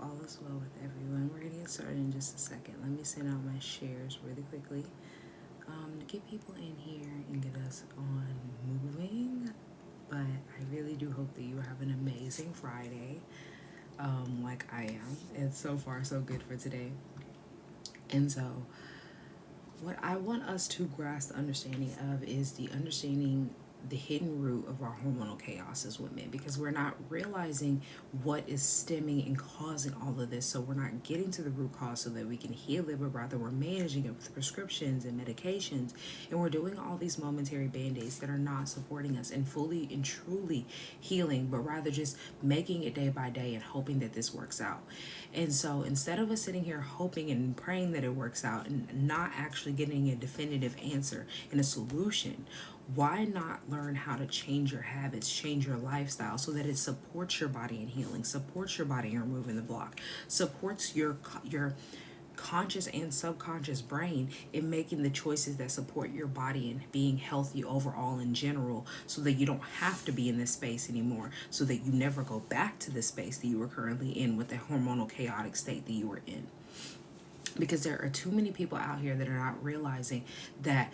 all is well with everyone. We're going to get started in just a second. Let me send out my shares really quickly to get people in here and get us on moving. But I really do hope that you have an amazing Friday, like I am. And so far, so good for today. And so, what I want us to grasp the understanding of is the understanding the hidden root of our hormonal chaos as women, because we're not realizing what is stemming and causing all of this. So we're not getting to the root cause so that we can heal it, but rather we're managing it with prescriptions and medications, and we're doing all these momentary band-aids that are not supporting us and fully and truly healing, but rather just making it day by day and hoping that this works out. And so instead of us sitting here hoping and praying that it works out and not actually getting a definitive answer and a solution, why not learn how to change your habits, change your lifestyle so that it supports your body in healing, supports your body in removing the block, supports your conscious and subconscious brain in making the choices that support your body and being healthy overall in general, so that you don't have to be in this space anymore, so that you never go back to the space that you were currently in with the hormonal chaotic state that you were in. Because there are too many people out here that are not realizing that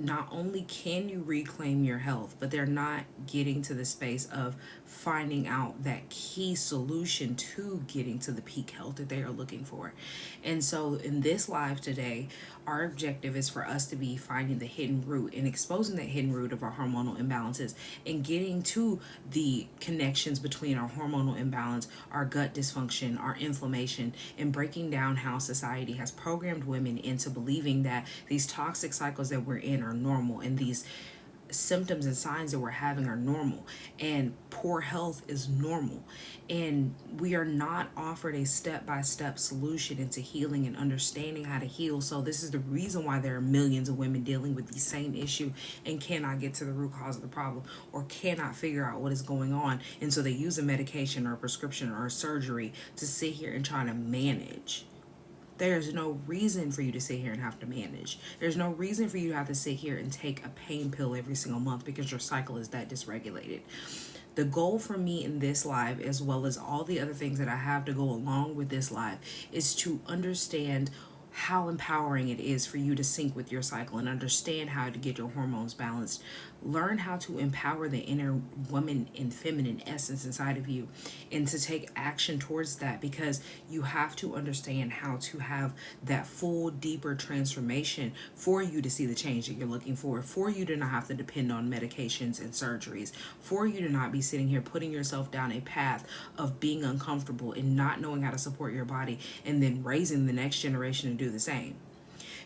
not only can you reclaim your health, but they're not getting to the space of finding out that key solution to getting to the peak health that they are looking for. And so in this live today, our objective is for us to be finding the hidden root and exposing that hidden root of our hormonal imbalances and getting to the connections between our hormonal imbalance, our gut dysfunction, our inflammation, and breaking down how society has programmed women into believing that these toxic cycles that we're in are normal, and these symptoms and signs that we're having are normal, and poor health is normal, and we are not offered a step-by-step solution into healing and understanding how to heal. So this is the reason why there are millions of women dealing with the same issue and cannot get to the root cause of the problem, or cannot figure out what is going on, and so they use a medication or a prescription or a surgery to sit here and try to manage. There's no reason for you to sit here and have to manage. There's no reason for you to have to sit here and take a pain pill every single month because your cycle is that dysregulated. The goal for me in this live, as well as all the other things that I have to go along with this live, is to understand how empowering it is for you to sync with your cycle and understand how to get your hormones balanced. Learn how to empower the inner woman and feminine essence inside of you, and to take action towards that, because you have to understand how to have that full, deeper transformation for you to see the change that you're looking for you to not have to depend on medications and surgeries, for you to not be sitting here putting yourself down a path of being uncomfortable and not knowing how to support your body, and then raising the next generation to do the same.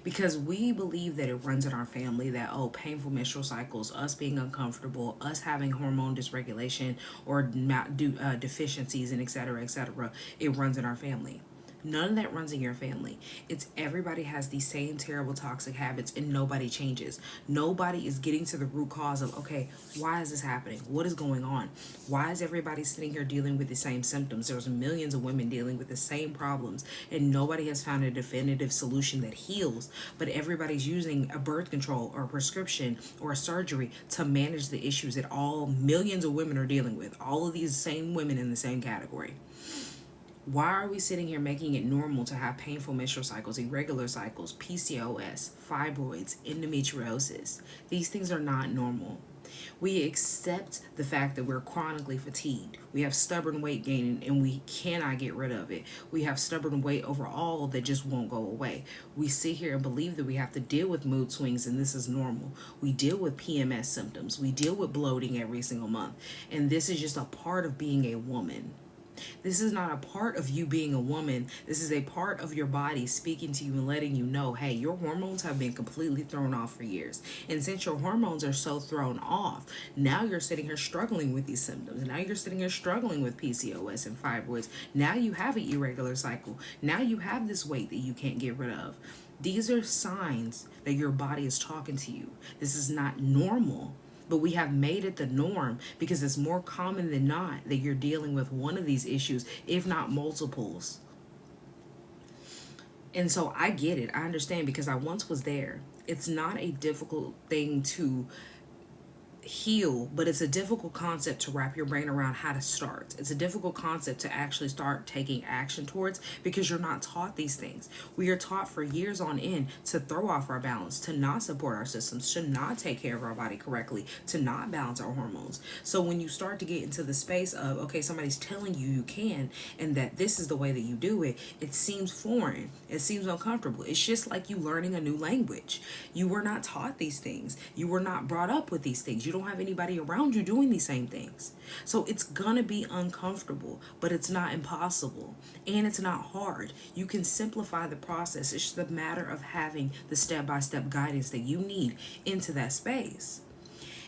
Because we believe that it runs in our family, that, oh, painful menstrual cycles, us being uncomfortable, us having hormone dysregulation or deficiencies, and etc., it runs in our family. None of that runs in your family. It's everybody has these same terrible toxic habits and nobody changes. Nobody is getting to the root cause of, okay, why is this happening? What is going on? Why is everybody sitting here dealing with the same symptoms? There's millions of women dealing with the same problems, and nobody has found a definitive solution that heals, but everybody's using a birth control or a prescription or a surgery to manage the issues that all millions of women are dealing with. All of these same women in the same category. Why are we sitting here making it normal to have painful menstrual cycles, irregular cycles, PCOS, fibroids, endometriosis? These things are not normal. We accept the fact that we're chronically fatigued. We have stubborn weight gain and we cannot get rid of it. We have stubborn weight overall that just won't go away. We sit here and believe that we have to deal with mood swings and this is normal. We deal with PMS symptoms. We deal with bloating every single month. And this is just a part of being a woman. This is not a part of you being a woman. This is a part of your body speaking to you and letting you know, hey, your hormones have been completely thrown off for years. And since your hormones are so thrown off, now you're sitting here struggling with these symptoms. Now you're sitting here struggling with PCOS and fibroids. Now you have an irregular cycle. Now you have this weight that you can't get rid of. These are signs that your body is talking to you. This is not normal. But we have made it the norm because it's more common than not that you're dealing with one of these issues, if not multiples. And so I get it. I understand because I once was there. It's not a difficult thing to heal, but it's a difficult concept to wrap your brain around how to start. It's a difficult concept to actually start taking action towards because you're not taught these things. We are taught for years on end to throw off our balance, to not support our systems, to not take care of our body correctly, to not balance our hormones. So when you start to get into the space of, okay, somebody's telling you you can and that this is the way that you do it, it seems foreign. It seems uncomfortable. It's just like you learning a new language. You were not taught these things. You were not brought up with these things. You don't have anybody around you doing these same things. So it's gonna be uncomfortable, but it's not impossible and it's not hard. You can simplify the process. It's just a matter of having the step-by-step guidance that you need into that space.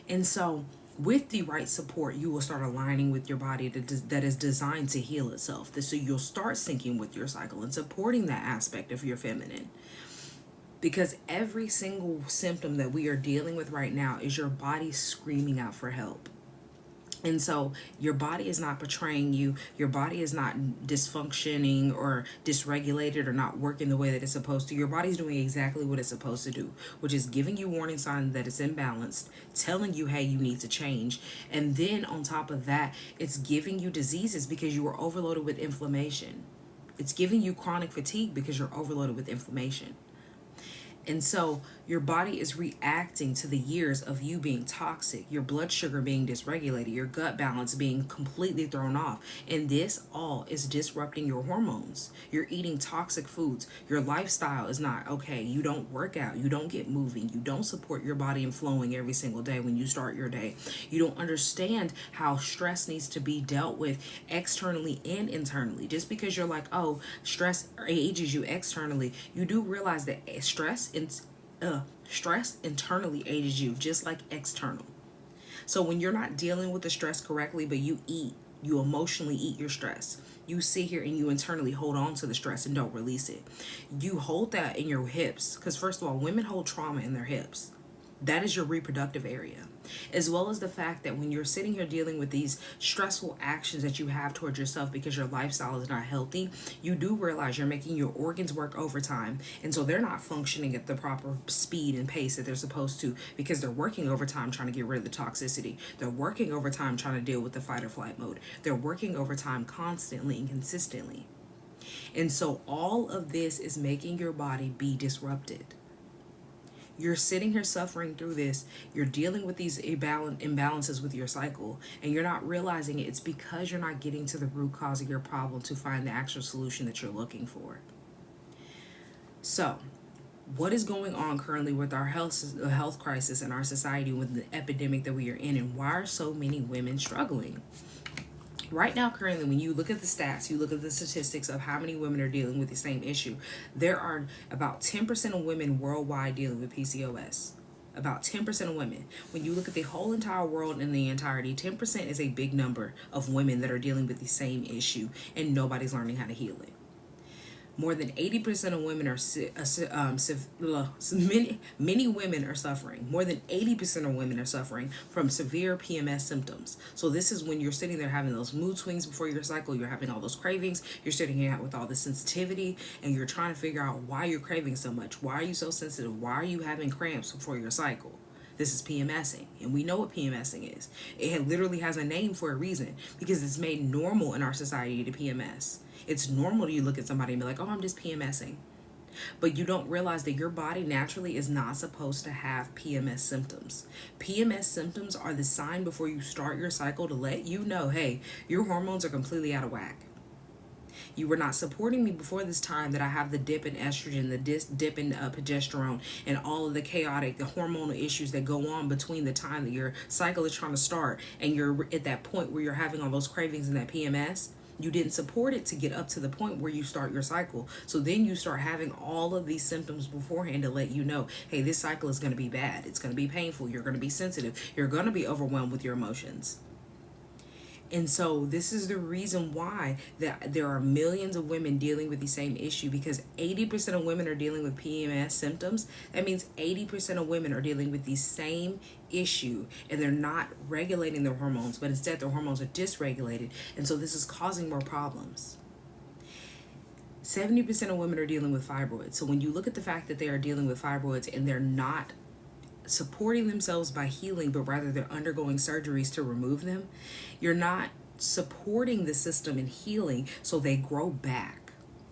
And so with the right support, you will start aligning with your body that is designed to heal itself. So you'll start syncing with your cycle and supporting that aspect of your feminine. Because every single symptom that we are dealing with right now is your body screaming out for help. And so your body is not betraying you. Your body is not dysfunctioning or dysregulated or not working the way that it's supposed to. Your body's doing exactly what it's supposed to do, which is giving you warning signs that it's imbalanced, telling you, hey, you need to change. And then on top of that, it's giving you diseases because you were overloaded with inflammation. It's giving you chronic fatigue because you're overloaded with inflammation. And so your body is reacting to the years of you being toxic, your blood sugar being dysregulated, your gut balance being completely thrown off. And this all is disrupting your hormones. You're eating toxic foods. Your lifestyle is not okay. You don't work out. You don't get moving. You don't support your body and flowing every single day when you start your day. You don't understand how stress needs to be dealt with externally and internally. Just because you're like, oh, stress ages you externally, you do realize that stress internally ages you just like external. So when you're not dealing with the stress correctly, but you emotionally eat your stress. You sit here and you internally hold on to the stress and don't release it. You hold that in your hips because first of all, women hold trauma in their hips. That is your reproductive area, as well as the fact that when you're sitting here dealing with these stressful actions that you have towards yourself because your lifestyle is not healthy, you do realize you're making your organs work overtime. And so they're not functioning at the proper speed and pace that they're supposed to because they're working overtime trying to get rid of the toxicity. They're working overtime trying to deal with the fight or flight mode. They're working overtime constantly and consistently. And so all of this is making your body be disrupted. You're sitting here suffering through this. You're dealing with these imbalances with your cycle, and you're not realizing it. It's because you're not getting to the root cause of your problem to find the actual solution that you're looking for. So, what is going on currently with our health crisis in our society with the epidemic that we are in, and why are so many women struggling? Right now, currently, when you look at the stats, you look at the statistics of how many women are dealing with the same issue, there are about 10% of women worldwide dealing with PCOS. About 10% of women. When you look at the whole entire world in the entirety, 10% is a big number of women that are dealing with the same issue, and nobody's learning how to heal it. More than 80% of women are many women are suffering. More than 80% of women are suffering from severe PMS symptoms. So this is when you're sitting there having those mood swings before your cycle, you're having all those cravings, you're sitting here with all this sensitivity, and you're trying to figure out why you're craving so much. Why are you so sensitive? Why are you having cramps before your cycle? This is PMSing, and we know what PMSing is. It literally has a name for a reason because it's made normal in our society to PMS. It's normal to look at somebody and be like, oh, I'm just PMSing. But you don't realize that your body naturally is not supposed to have PMS symptoms. PMS symptoms are the sign before you start your cycle to let you know, hey, your hormones are completely out of whack. You were not supporting me before this time that I have the dip in estrogen, the dip in progesterone, and all of the hormonal issues that go on between the time that your cycle is trying to start and you're at that point where you're having all those cravings and that PMS. You didn't support it to get up to the point where you start your cycle. So then you start having all of these symptoms beforehand to let you know, hey, this cycle is going to be bad. It's going to be painful. You're going to be sensitive. You're going to be overwhelmed with your emotions. And so this is the reason why that there are millions of women dealing with the same issue, because 80% of women are dealing with PMS symptoms. That means 80% of women are dealing with the same issue, and they're not regulating their hormones, but instead their hormones are dysregulated. And so this is causing more problems. 70% of women are dealing with fibroids. So when you look at the fact that they are dealing with fibroids and they're not supporting themselves by healing, but rather they're undergoing surgeries to remove them. You're not supporting the system in healing so they grow back.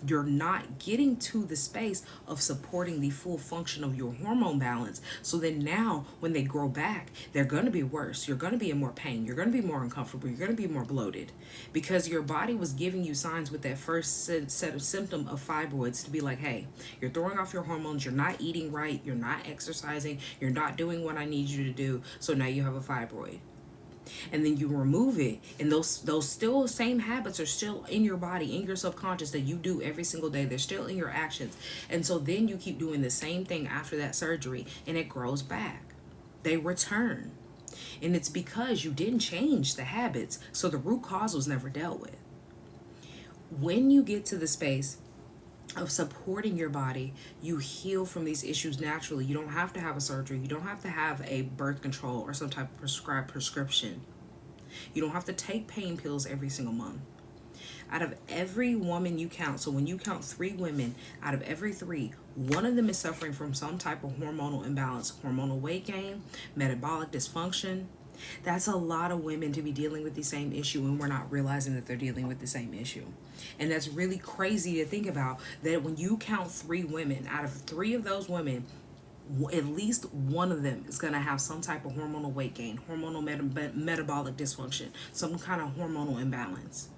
You're not getting to the space of supporting the full function of your hormone balance. So then now when they grow back, they're going to be worse. You're going to be in more pain. You're going to be more uncomfortable. You're going to be more bloated because your body was giving you signs with that first set of symptom of fibroids to be like, hey, you're throwing off your hormones. You're not eating right. You're not exercising. You're not doing what I need you to do. So now you have a fibroid. And then you remove it, and those still same habits are still in your body, in your subconscious, that you do every single day. They're still in your actions. And so then you keep doing the same thing after that surgery, and it grows back. They return. And it's because you didn't change the habits, so the root cause was never dealt with. When you get to the space of supporting your body, you heal from these issues naturally. You don't have to have a surgery. You don't have to have a birth control or some type of prescribed prescription. You don't have to take pain pills every single month. Out of every woman you count, so when you count 3 women, out of every 3, one of them is suffering from some type of hormonal imbalance, hormonal weight gain, metabolic dysfunction. That's a lot of women to be dealing with the same issue, and we're not realizing that they're dealing with the same issue. And that's really crazy to think about, that when you count 3 women, out of 3 of those women, at least one of them is going to have some type of hormonal weight gain, hormonal metabolic dysfunction, some kind of hormonal imbalance.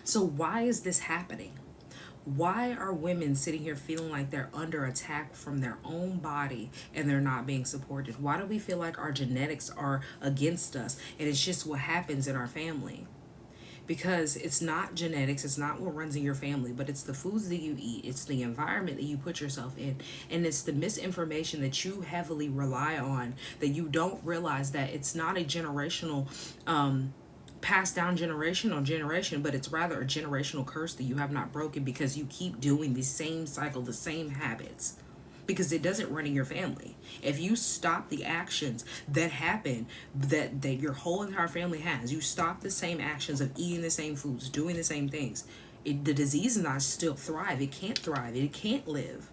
So why is this happening? Why are women sitting here feeling like they're under attack from their own body and they're not being supported? Why do we feel like our genetics are against us and it's just what happens in our family? Because it's not genetics, it's not what runs in your family, but it's the foods that you eat, it's the environment that you put yourself in, and it's the misinformation that you heavily rely on, that you don't realize that it's not a generational passed down generation on generation, but it's rather a generational curse that you have not broken because you keep doing the same cycle, the same habits, because it doesn't run in your family. If you stop the actions that happen, that your whole entire family has, you stop the same actions of eating the same foods, doing the same things, the disease is not still thrive. It can't thrive. It can't live.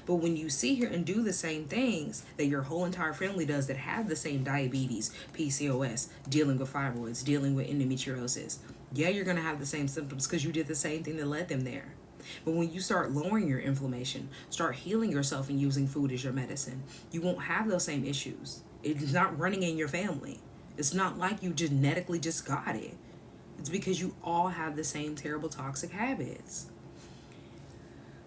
But when you sit here and do the same things that your whole entire family does, that have the same diabetes, PCOS, dealing with fibroids, dealing with endometriosis, yeah, you're going to have the same symptoms because you did the same thing that led them there. But when you start lowering your inflammation, start healing yourself and using food as your medicine, you won't have those same issues. It's not running in your family. It's not like you genetically just got it. It's because you all have the same terrible toxic habits.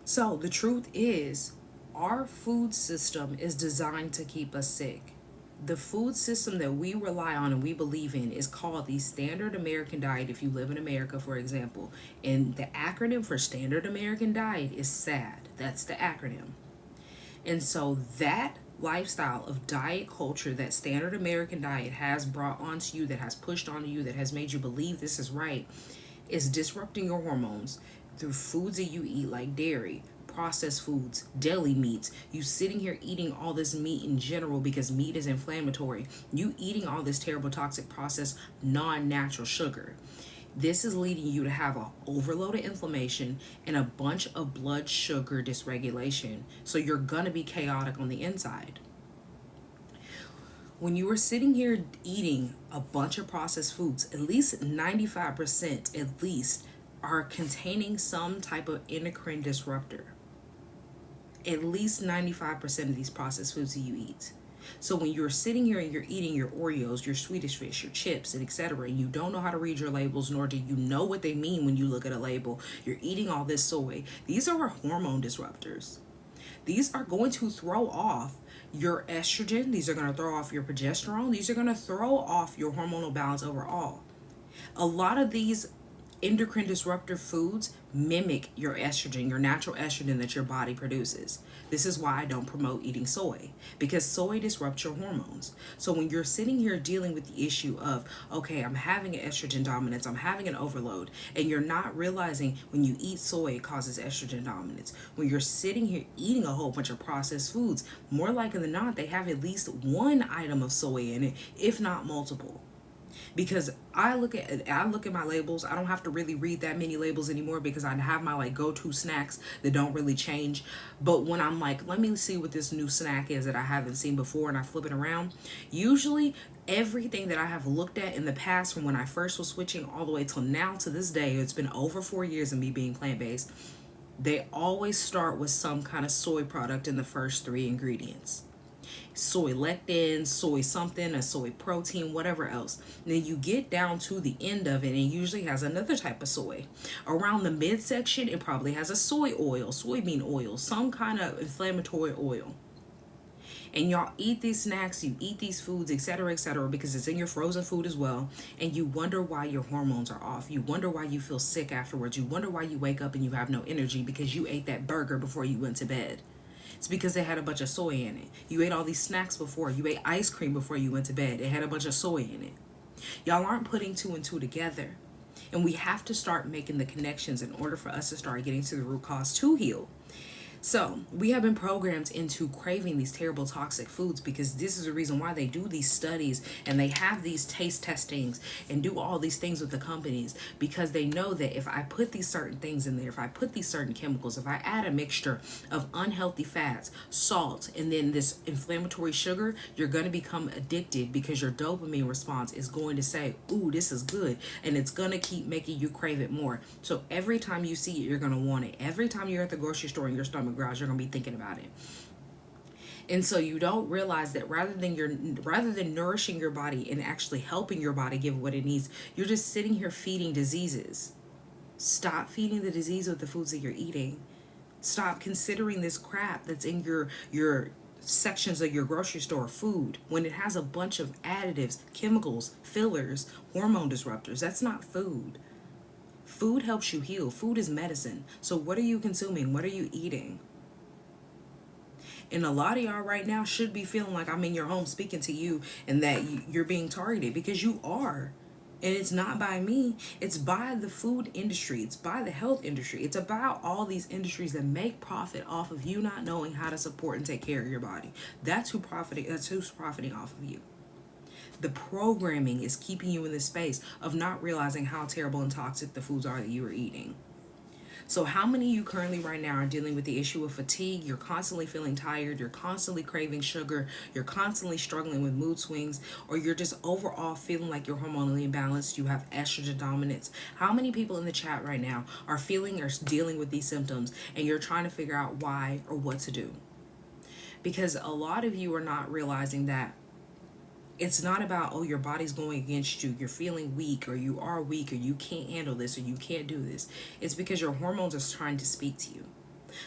So the truth is, our food system is designed to keep us sick. The food system that we rely on and we believe in is called the Standard American Diet, if you live in America, for example. And the acronym for Standard American Diet is SAD. That's the acronym. And so that lifestyle of diet culture that Standard American Diet has brought onto you, that has pushed onto you, that has made you believe this is right, is disrupting your hormones through foods that you eat, like dairy, processed foods, deli meats. You sitting here eating all this meat in general because meat is inflammatory. You eating all this terrible toxic processed non-natural sugar. This is leading you to have a overload of inflammation and a bunch of blood sugar dysregulation. So you're gonna be chaotic on the inside. When you are sitting here eating a bunch of processed foods, at least 95% at least are containing some type of endocrine disruptor. At least 95% of these processed foods that you eat. So when you're sitting here and you're eating your Oreos, your Swedish fish, your chips, and etc., and you don't know how to read your labels, nor do you know what they mean when you look at a label, you're eating all this soy. These are hormone disruptors. These are going to throw off your estrogen. These are going to throw off your progesterone. These are going to throw off your hormonal balance overall. A lot of these endocrine disruptor foods mimic your estrogen, your natural estrogen that your body produces. This is why I don't promote eating soy, because soy disrupts your hormones. So when you're sitting here dealing with the issue of, okay, I'm having an estrogen dominance, I'm having an overload, and you're not realizing when you eat soy, it causes estrogen dominance. When you're sitting here eating a whole bunch of processed foods, more likely than not, they have at least one item of soy in it, if not multiple. Because I look at my labels. I don't have to really read that many labels anymore because I have my like go-to snacks that don't really change. But when I'm like, let me see what this new snack is that I haven't seen before, and I flip it around, usually everything that I have looked at in the past from when I first was switching all the way till now to this day, it's been over 4 years of me being plant-based, they always start with some kind of soy product in the first three ingredients. Soy lectin, soy something, a soy protein, whatever else. And then you get down to the end of it and it usually has another type of soy. Around the midsection, it probably has a soy oil, soybean oil, some kind of inflammatory oil. And y'all eat these snacks, you eat these foods, etc., because it's in your frozen food as well. And you wonder why your hormones are off. You wonder why you feel sick afterwards. You wonder why you wake up and you have no energy because you ate that burger before you went to bed. It's because they had a bunch of soy in it. You ate all these snacks before. You ate ice cream before you went to bed. It had a bunch of soy in it. Y'all aren't putting two and two together. And we have to start making the connections in order for us to start getting to the root cause to heal. So we have been programmed into craving these terrible toxic foods because this is the reason why they do these studies and they have these taste testings and do all these things with the companies, because they know that if I put these certain things in there, if I put these certain chemicals, if I add a mixture of unhealthy fats, salt, and then this inflammatory sugar, you're going to become addicted because your dopamine response is going to say, ooh, this is good. And it's going to keep making you crave it more. So every time you see it, you're going to want it. Every time you're at the grocery store and your stomach growls, you're going to be thinking about it. And so you don't realize that rather than nourishing your body and actually helping your body give what it needs, you're just sitting here feeding diseases. Stop feeding the disease with the foods that you're eating. Stop considering this crap that's in your sections of your grocery store food when it has a bunch of additives, chemicals, fillers, hormone disruptors. That's not food. Food helps you heal. Food is medicine. So what are you consuming? What are you eating? And a lot of y'all right now should be feeling like I'm in your home speaking to you and that you're being targeted, because you are. And it's not by me. It's by the food industry. It's by the health industry. It's about all these industries that make profit off of you not knowing how to support and take care of your body. That's who's profiting off of you. The programming is keeping you in this space of not realizing how terrible and toxic the foods are that you are eating. So how many of you currently right now are dealing with the issue of fatigue? You're constantly feeling tired. You're constantly craving sugar. You're constantly struggling with mood swings, or you're just overall feeling like you're hormonally imbalanced. You have estrogen dominance. How many people in the chat right now are feeling or dealing with these symptoms, and you're trying to figure out why or what to do? Because a lot of you are not realizing that it's not about, oh, your body's going against you, you're feeling weak, or you are weak, or you can't handle this, or you can't do this. It's because your hormones are trying to speak to you.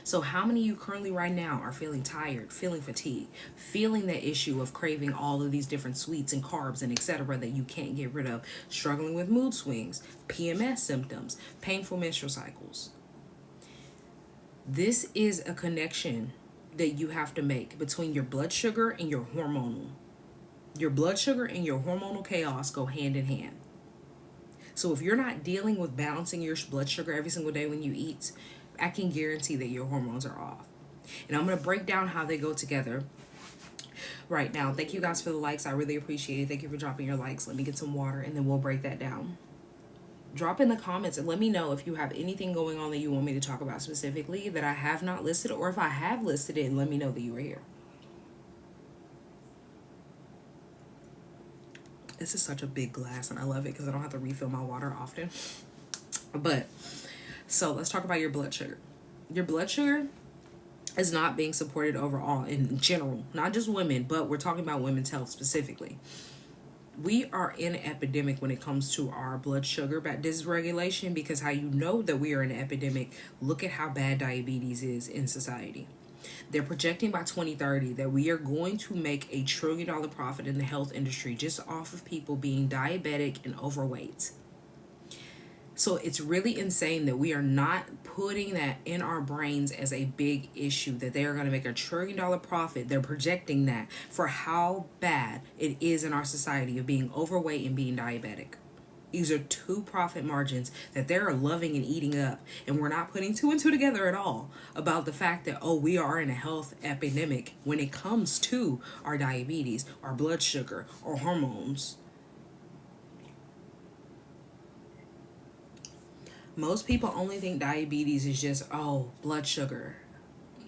So how many of you currently right now are feeling tired, feeling fatigued, feeling that issue of craving all of these different sweets and carbs and etc. that you can't get rid of, struggling with mood swings, PMS symptoms, painful menstrual cycles? This is a connection that you have to make between your blood sugar and your hormonal. Your blood sugar and your hormonal chaos go hand in hand. So if you're not dealing with balancing your blood sugar every single day when you eat, I can guarantee that your hormones are off. And I'm going to break down how they go together right now. Thank you guys for the likes. I really appreciate it. Thank you for dropping your likes. Let me get some water and then we'll break that down. Drop in the comments and let me know if you have anything going on that you want me to talk about specifically that I have not listed, or if I have listed it, let me know that you are here. This is such a big glass and I love it because I don't have to refill my water often. But, so let's talk about your blood sugar. Your blood sugar is not being supported overall in general, not just women, but we're talking about women's health specifically. We are in an epidemic when it comes to our blood sugar dysregulation, because how you know that we are in an epidemic, look at how bad diabetes is in society. They're projecting by 2030 that we are going to make $1 trillion profit in the health industry just off of people being diabetic and overweight. So it's really insane that we are not putting that in our brains as a big issue, that they are going to make $1 trillion profit. They're projecting that for how bad it is in our society of being overweight and being diabetic. These are two profit margins that they're loving and eating up. And we're not putting two and two together at all about the fact that, oh, we are in a health epidemic when it comes to our diabetes, our blood sugar, our hormones. Most people only think diabetes is just, oh, blood sugar,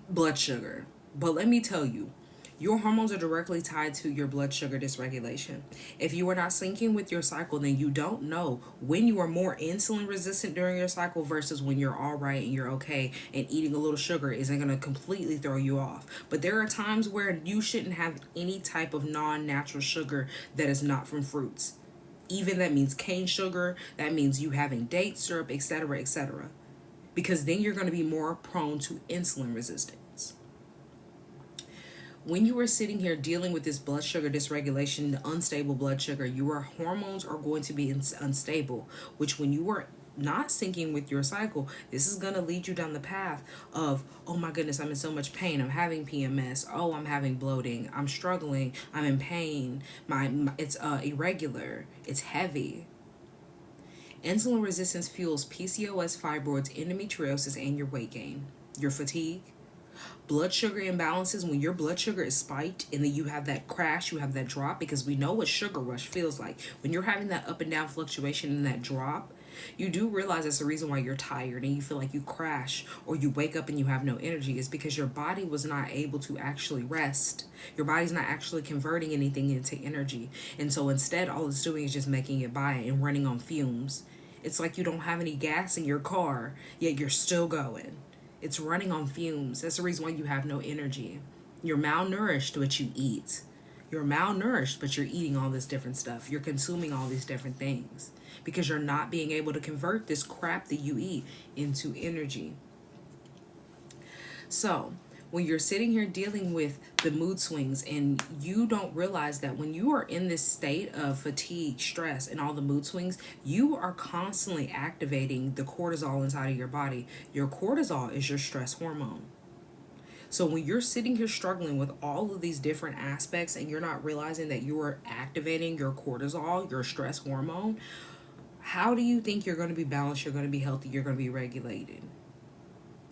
blood sugar. But let me tell you, your hormones are directly tied to your blood sugar dysregulation. If you are not syncing with your cycle, then you don't know when you are more insulin resistant during your cycle versus when you're all right and you're okay, and eating a little sugar isn't going to completely throw you off. But there are times where you shouldn't have any type of non-natural sugar that is not from fruits. Even that means cane sugar, that means you having date syrup, etc., etc. Because then you're going to be more prone to insulin resistance. When you are sitting here dealing with this blood sugar dysregulation, the unstable blood sugar, your hormones are going to be unstable, which when you are not syncing with your cycle, this is going to lead you down the path of, oh my goodness, I'm in so much pain, I'm having PMS, oh, I'm having bloating, I'm struggling, I'm in pain, my it's irregular, it's heavy. Insulin resistance fuels PCOS, fibroids, endometriosis, and your weight gain, your fatigue. Blood sugar imbalances, when your blood sugar is spiked and then you have that crash, you have that drop, because we know what sugar rush feels like. When you're having that up and down fluctuation and that drop, you do realize that's the reason why you're tired and you feel like you crash or you wake up and you have no energy, is because your body was not able to actually rest. Your body's not actually converting anything into energy. And so instead, all it's doing is just making it by and running on fumes. It's like you don't have any gas in your car, yet you're still going. It's running on fumes. That's the reason why you have no energy. You're malnourished, but you eat. You're malnourished, but you're eating all this different stuff. You're consuming all these different things because you're not being able to convert this crap that you eat into energy. So, when you're sitting here dealing with the mood swings and you don't realize that when you are in this state of fatigue, stress, and all the mood swings, you are constantly activating the cortisol inside of your body. Your cortisol is your stress hormone. So when you're sitting here struggling with all of these different aspects and you're not realizing that you are activating your cortisol, your stress hormone, how do you think you're going to be balanced, you're going to be healthy, you're going to be regulated?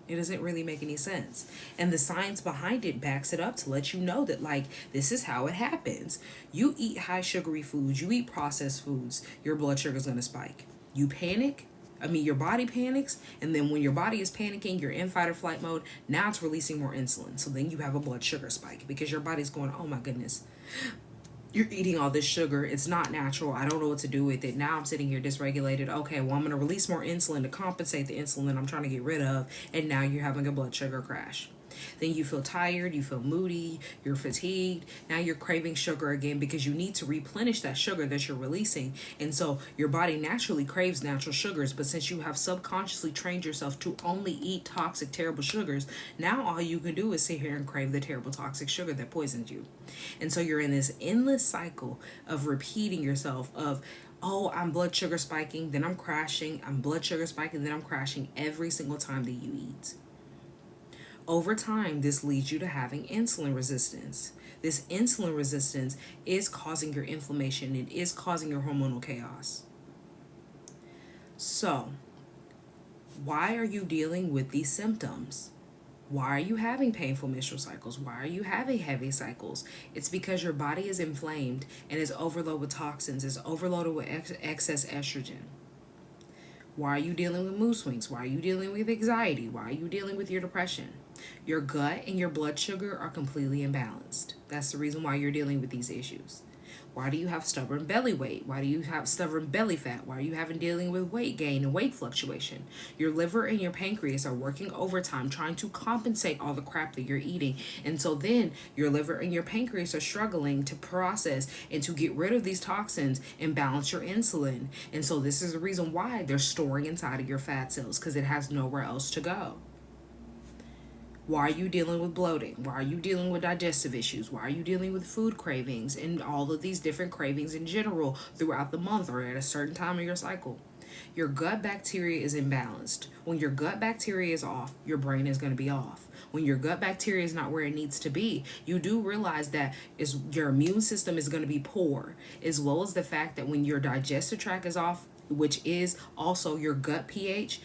It doesn't really make any sense. And the science behind it backs it up to let you know that, like, this is how it happens. You eat high sugary foods, you eat processed foods, your blood sugar is going to spike. You panic. Your body panics. And then when your body is panicking, you're in fight or flight mode. Now it's releasing more insulin. So then you have a blood sugar spike because your body's going, oh my goodness, you're eating all this sugar. It's not natural. I don't know what to do with it. Now I'm sitting here dysregulated. Okay, well, I'm going to release more insulin to compensate the insulin that I'm trying to get rid of. And now you're having a blood sugar crash. Then you feel tired, you feel moody, you're fatigued. Now you're craving sugar again because you need to replenish that sugar that you're releasing. And so your body naturally craves natural sugars, but since you have subconsciously trained yourself to only eat toxic, terrible sugars, now all you can do is sit here and crave the terrible, toxic sugar that poisoned you. And so you're in this endless cycle of repeating yourself of, oh, I'm blood sugar spiking, then I'm crashing, I'm blood sugar spiking, then I'm crashing every single time that you eat. Over time, this leads you to having insulin resistance. This insulin resistance is causing your inflammation. It is causing your hormonal chaos. So, why are you dealing with these symptoms? Why are you having painful menstrual cycles? Why are you having heavy cycles? It's because your body is inflamed and is overloaded with toxins. It's overloaded with excess estrogen. Why are you dealing with mood swings? Why are you dealing with anxiety? Why are you dealing with your depression? Your gut and your blood sugar are completely imbalanced. That's the reason why you're dealing with these issues. Why do you have stubborn belly weight? Why do you have stubborn belly fat? Why are you dealing with weight gain and weight fluctuation? Your liver and your pancreas are working overtime trying to compensate all the crap that you're eating. And so then your liver and your pancreas are struggling to process and to get rid of these toxins and balance your insulin. And so this is the reason why they're storing inside of your fat cells, because it has nowhere else to go. Why are you dealing with bloating? Why are you dealing with digestive issues? Why are you dealing with food cravings and all of these different cravings in general throughout the month or at a certain time of your cycle? Your gut bacteria is imbalanced. When your gut bacteria is off, your brain is going to be off. When your gut bacteria is not where it needs to be, you do realize that your immune system is going to be poor, as well as the fact that when your digestive tract is off, which is also your gut pH,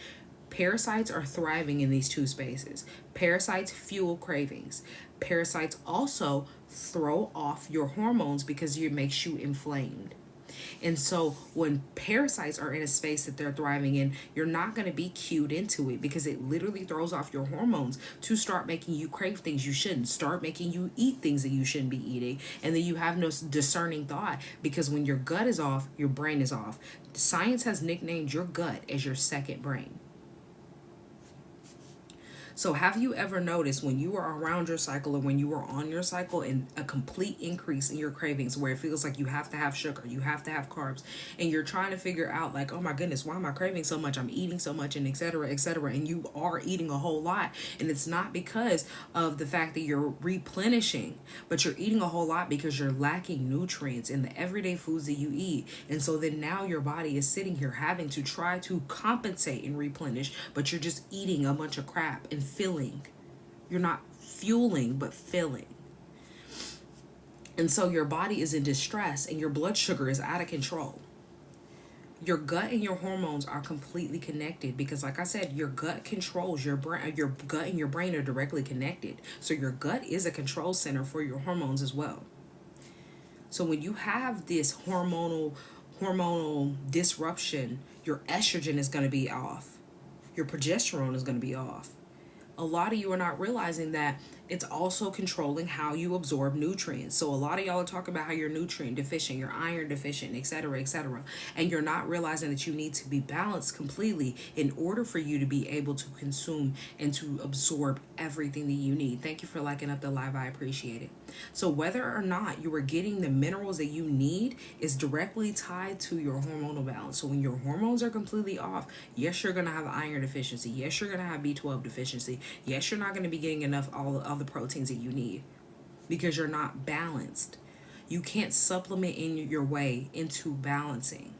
parasites are thriving in these two spaces. Parasites fuel cravings. Parasites also throw off your hormones because it makes you inflamed. And so when parasites are in a space that they're thriving in, you're not going to be cued into it, because it literally throws off your hormones to start making you crave things you shouldn't, start making you eat things that you shouldn't be eating. And then you have no discerning thought, because when your gut is off, your brain is off. Science has nicknamed your gut as your second brain. So have you ever noticed when you are around your cycle, or when you are on your cycle, and a complete increase in your cravings, where it feels like you have to have sugar, you have to have carbs, and you're trying to figure out like, oh my goodness, why am I craving so much? I'm eating so much, and etc., etc. And you are eating a whole lot. And it's not because of the fact that you're replenishing, but you're eating a whole lot because you're lacking nutrients in the everyday foods that you eat. And so then now your body is sitting here having to try to compensate and replenish, but you're just eating a bunch of crap and filling. You're not fueling, but filling. And so your body is in distress, and your blood sugar is out of control. Your gut and your hormones are completely connected, because like I said, your gut controls your brain. Your gut and your brain are directly connected. So your gut is a control center for your hormones as well. So when you have this hormonal disruption, your estrogen is going to be off. Your progesterone is going to be off. A lot of you are not realizing that it's also controlling how you absorb nutrients. So a lot of y'all are talking about how you're nutrient deficient, you're iron deficient, etc., etc. And you're not realizing that you need to be balanced completely in order for you to be able to consume and to absorb everything that you need. Thank you for liking up the live. I appreciate it. So whether or not you are getting the minerals that you need is directly tied to your hormonal balance. So when your hormones are completely off, yes, you're going to have iron deficiency. Yes, you're going to have B12 deficiency. Yes, you're not going to be getting enough all the proteins that you need, because you're not balanced. You can't supplement in your way into balancing.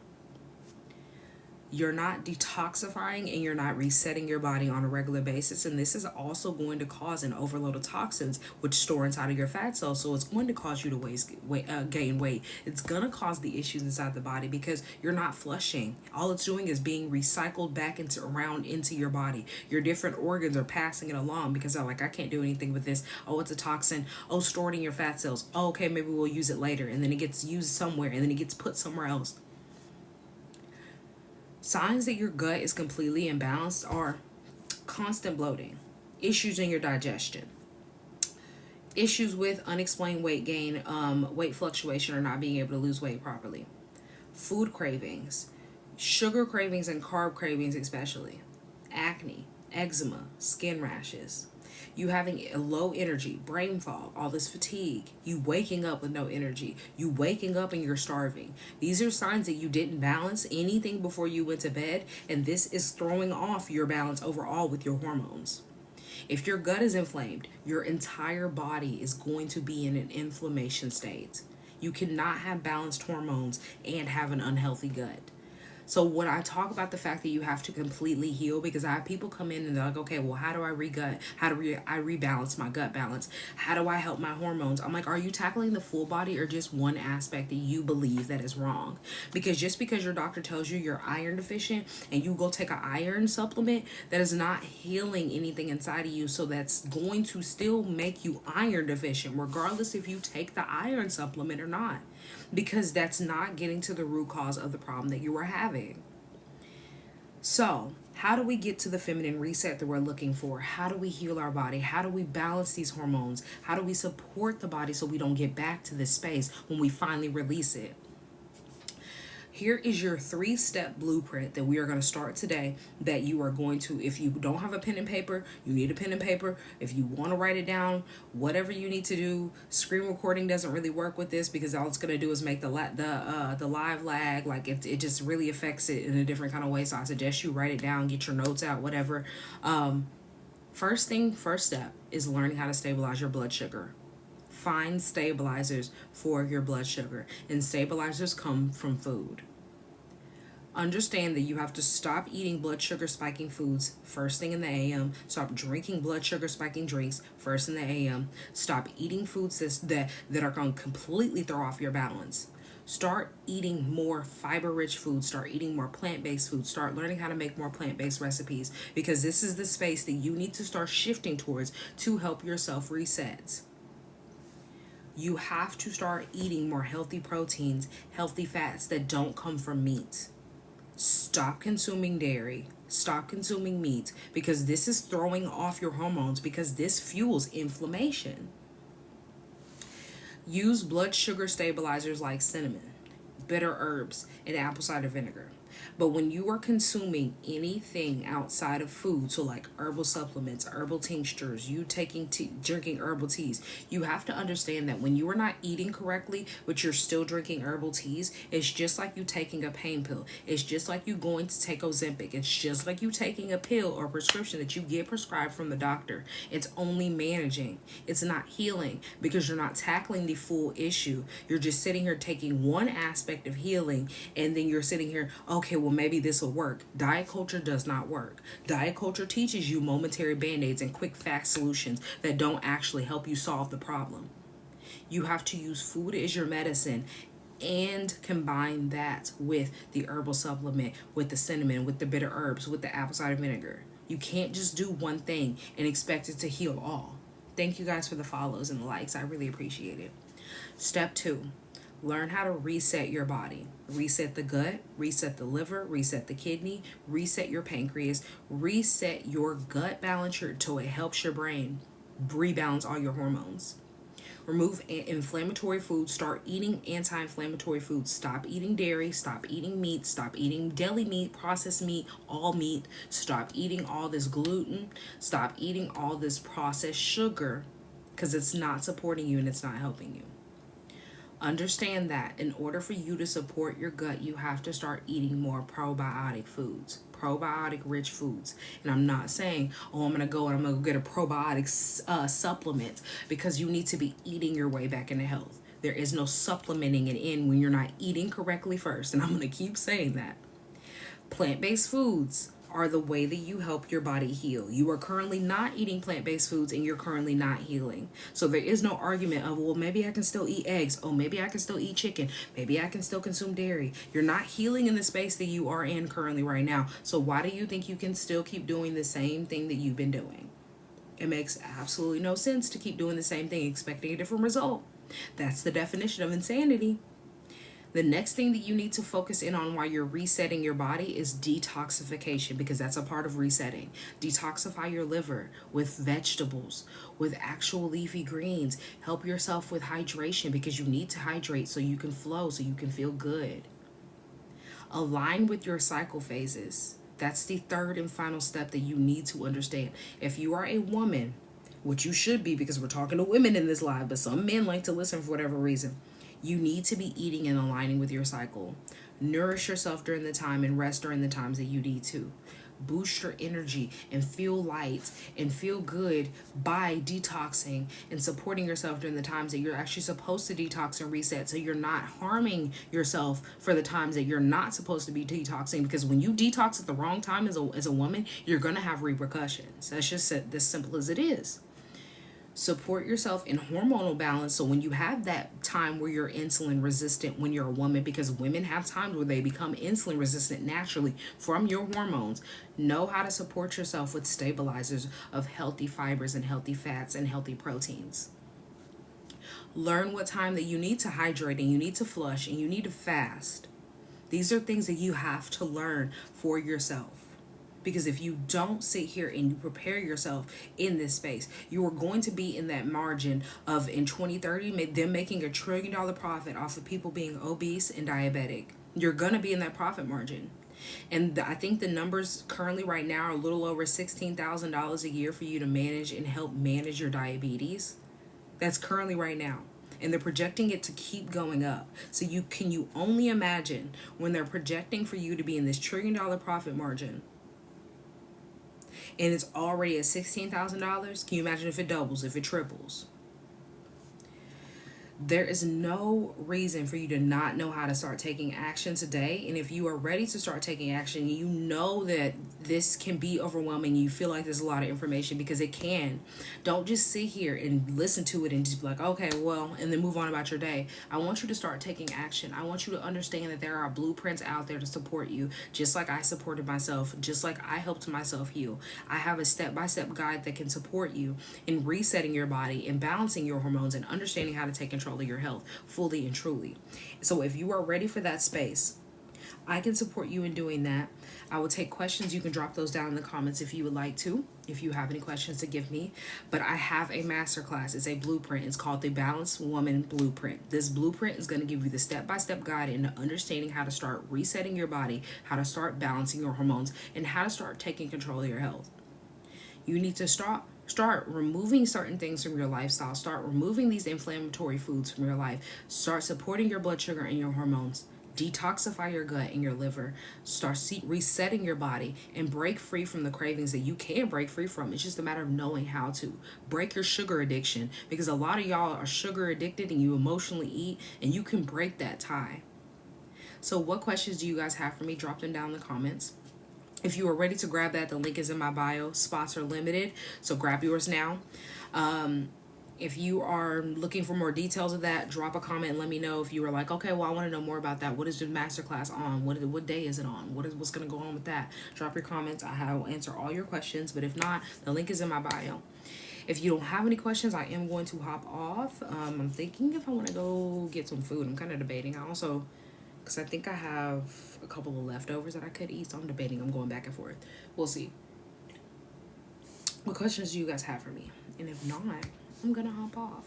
You're not detoxifying, and you're not resetting your body on a regular basis. And this is also going to cause an overload of toxins, which store inside of your fat cells. So it's going to cause you to gain weight. It's going to cause the issues inside the body, because you're not flushing. All it's doing is being recycled back into your body. Your different organs are passing it along, because they're like, I can't do anything with this. Oh, it's a toxin. Oh, stored in your fat cells. Oh, okay, maybe we'll use it later. And then it gets used somewhere, and then it gets put somewhere else. Signs that your gut is completely imbalanced are constant bloating, issues in your digestion, issues with unexplained weight gain, weight fluctuation, or not being able to lose weight properly, food cravings, sugar cravings and carb cravings especially, acne, eczema, skin rashes, you having a low energy, brain fog, all this fatigue, you waking up with no energy, you waking up and you're starving. These are signs that you didn't balance anything before you went to bed, and this is throwing off your balance overall with your hormones. If your gut is inflamed, your entire body is going to be in an inflammation state. You cannot have balanced hormones and have an unhealthy gut. So when I talk about the fact that you have to completely heal, because I have people come in and they're like, okay, well, how do I re-gut? How do I rebalance my gut balance? How do I help my hormones? I'm like, are you tackling the full body, or just one aspect that you believe that is wrong? Because just because your doctor tells you you're iron deficient and you go take an iron supplement, that is not healing anything inside of you. So that's going to still make you iron deficient, regardless if you take the iron supplement or not, because that's not getting to the root cause of the problem that you are having. So how do we get to the feminine reset that we're looking for? How do we heal our body? How do we balance these hormones? How do we support the body so we don't get back to this space when we finally release it? Here is your 3-step blueprint that we are going to start today, that you are going to, if you don't have a pen and paper, you need a pen and paper. If you want to write it down, whatever you need to do. Screen recording doesn't really work with this, because all it's going to do is make the live lag, like it just really affects it in a different kind of way. So I suggest you write it down, get your notes out, whatever. First step is learning how to stabilize your blood sugar. Find stabilizers for your blood sugar, and stabilizers come from food. Understand that you have to stop eating blood sugar spiking foods first thing in the AM. Stop drinking blood sugar spiking drinks first in the AM. Stop eating foods that are going to completely throw off your balance. Start eating more fiber-rich foods. Start eating more plant-based foods. Start learning how to make more plant-based recipes, because this is the space that you need to start shifting towards to help yourself reset. You have to start eating more healthy proteins, healthy fats that don't come from meat. Stop consuming dairy. Stop consuming meat, because this is throwing off your hormones, because this fuels inflammation. Use blood sugar stabilizers like cinnamon, bitter herbs, and apple cider vinegar. But when you are consuming anything outside of food, so like herbal supplements, herbal tinctures, you taking tea, drinking herbal teas, you have to understand that when you are not eating correctly, but you're still drinking herbal teas, it's just like you taking a pain pill. It's just like you going to take Ozempic. It's just like you taking a pill or prescription that you get prescribed from the doctor. It's only managing. It's not healing, because you're not tackling the full issue. You're just sitting here taking one aspect of healing, and then you're sitting here, okay, well, maybe this will work. Diet culture does not work. Diet culture teaches you momentary band-aids and quick fast solutions that don't actually help you solve the problem. You have to use food as your medicine and combine that with the herbal supplement, with the cinnamon, with the bitter herbs, with the apple cider vinegar. You can't just do one thing and expect it to heal all. Thank you guys for the follows and the likes. I really appreciate it. Step 2. Learn how to reset your body. Reset the gut, reset the liver, reset the kidney, reset your pancreas, reset your gut balance so it helps your brain rebalance all your hormones. Remove inflammatory foods. Start eating anti-inflammatory foods. Stop eating dairy. Stop eating meat. Stop eating deli meat, processed meat, all meat. Stop eating all this gluten. Stop eating all this processed sugar, because it's not supporting you and it's not helping you. Understand that in order for you to support your gut, you have to start eating more probiotic foods, probiotic rich foods. And I'm not saying, oh, I'm going to go get a probiotic supplement, because you need to be eating your way back into health. There is no supplementing it in when you're not eating correctly first. And I'm going to keep saying that. Plant-based foods are the way that you help your body heal. You are currently not eating plant-based foods and you're currently not healing. So there is no argument of, well, maybe I can still eat eggs. Oh, maybe I can still eat chicken. Maybe I can still consume dairy. You're not healing in the space that you are in currently right now. So why do you think you can still keep doing the same thing that you've been doing? It makes absolutely no sense to keep doing the same thing expecting a different result. That's the definition of insanity. The next thing that you need to focus in on while you're resetting your body is detoxification, because that's a part of resetting. Detoxify your liver with vegetables, with actual leafy greens. Help yourself with hydration, because you need to hydrate so you can flow, so you can feel good. Align with your cycle phases. That's the third and final step that you need to understand. If you are a woman, which you should be, because we're talking to women in this live, but some men like to listen for whatever reason. You need to be eating and aligning with your cycle. Nourish yourself during the time and rest during the times that you need to. Boost your energy and feel light and feel good by detoxing and supporting yourself during the times that you're actually supposed to detox and reset, so you're not harming yourself for the times that you're not supposed to be detoxing, because when you detox at the wrong time as a woman, you're going to have repercussions. That's just as simple as it is. Support yourself in hormonal balance, so when you have that time where you're insulin resistant when you're a woman, because women have times where they become insulin resistant naturally from your hormones, know how to support yourself with stabilizers of healthy fibers and healthy fats and healthy proteins. Learn what time that you need to hydrate and you need to flush and you need to fast. These are things that you have to learn for yourself. Because if you don't sit here and you prepare yourself in this space, you are going to be in that margin of, in 2030, them making $1 trillion profit off of people being obese and diabetic. You're going to be in that profit margin. And I think the numbers currently right now are a little over $16,000 a year for you to manage and help manage your diabetes. That's currently right now. And they're projecting it to keep going up. So you only imagine when they're projecting for you to be in this $1 trillion profit margin, and it's already at $16,000, can you imagine if it doubles, if it triples? There is no reason for you to not know how to start taking action today. And if you are ready to start taking action, you know that this can be overwhelming. You feel like there's a lot of information, because it can. Don't just sit here and listen to it and just be like, okay, well, and then move on about your day. I want you to start taking action. I want you to understand that there are blueprints out there to support you, just like I supported myself, just like I helped myself heal. I have a step-by-step guide that can support you in resetting your body and balancing your hormones and understanding how to take control control of your health fully and truly. So if you are ready for that space, I can support you in doing that. I will take questions. You can drop those down in the comments if you would like to, if you have any questions to give me. But I have a masterclass. It's a blueprint. It's called the Balanced Woman Blueprint. This blueprint is going to give you the step-by-step guide into understanding how to start resetting your body, how to start balancing your hormones, and how to start taking control of your health. You need to start removing certain things from your lifestyle. Start removing these inflammatory foods from your life. Start supporting your blood sugar and your hormones. Detoxify your gut and your liver. Start resetting your body and break free from the cravings that you can break free from. It's just a matter of knowing how to. Break your sugar addiction, because a lot of y'all are sugar addicted and you emotionally eat, and you can break that tie. So what questions do you guys have for me? Drop them down in the comments. If you are ready to grab that, the link is in my bio. Spots are limited, so grab yours now. If you are looking for more details of that, drop a comment and let me know. If you were like, okay, well, I want to know more about that. What is the masterclass on? What day is it on? What's going to go on with that? Drop your comments. I will answer all your questions. But if not, the link is in my bio. If you don't have any questions, I am going to hop off. I'm thinking if I want to go get some food. I'm kind of debating. Because I think I have a couple of leftovers that I could eat. So I'm debating. I'm going back and forth. We'll see. What questions do you guys have for me? And if not, I'm gonna hop off.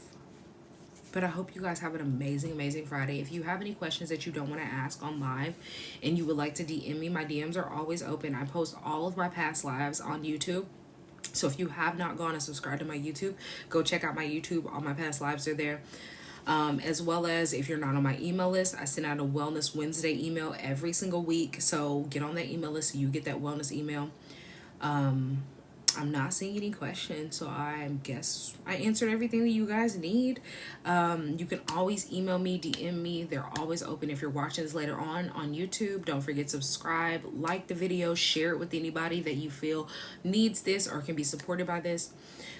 But I hope you guys have an amazing Friday. If you have any questions that you don't want to ask on live and you would like to DM me, my DMs are always open. I post all of my past lives on YouTube. So if you have not gone and subscribed to my YouTube, go check out my YouTube. All my past lives are there. As well as, if you're not on my email list, I send out a Wellness Wednesday email every single week. So get on that email list so you get that wellness email. I'm not seeing any questions, so I guess I answered everything that you guys need. You can always email me, DM me. They're always open. If you're watching this later on YouTube, don't forget to subscribe, like the video, share it with anybody that you feel needs this or can be supported by this.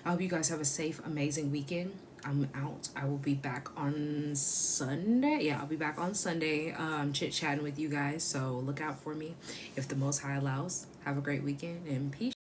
I hope you guys have a safe, amazing weekend. I'm out. I will be back on Sunday. Yeah, I'll be back on Sunday chit-chatting with you guys, so look out for me if the Most High allows. Have a great weekend and peace.